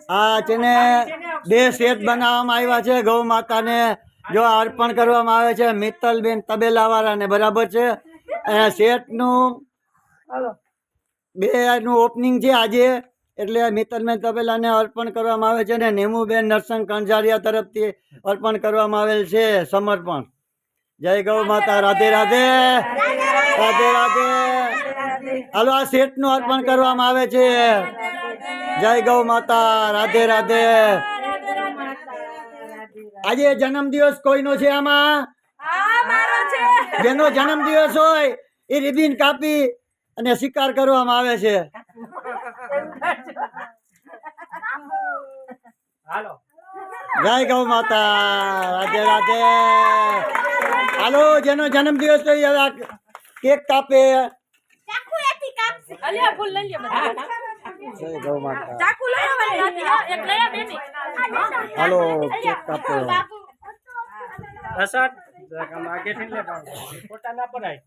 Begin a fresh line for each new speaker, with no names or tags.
આ છે ને 2 સેટ બનાવવામાં આવ્યા છે ગૌ માતાને જો અર્પણ કરવામાં આવે છે મિત્તલબેન તબેલાવાળાને બરાબર છે સેટનું 2 નું ઓપનિંગ છે આજે એટલે મિત્તલબેન તબેલાને અર્પણ કરવામાં આવે છે ને નેમુબેન નરસંગ કંજારિયા તરફથી અર્પણ કરવામાં આવેલ છે સમર્પણ જય ગૌ માતા રાધે રાધે રાધે રાધે હાલો આ સેટનું અર્પણ કરવામાં આવે છે જય ગૌ માતા રાધે રાધે આજે જન્મદિવસ કોઈનો છે આમાં જેનો જન્મદિવસ હોય એ રિબીન કાપી અને શિકાર કરવામાં આવે છે જય ગૌ માતા રાધે રાધે હાલો જેનો જન્મદિવસ હોય કેક કાપે જય ગૌ માતા હાલો કેક કાપો
પ્રસાદ આગે થી લે ફોટા ના પડાય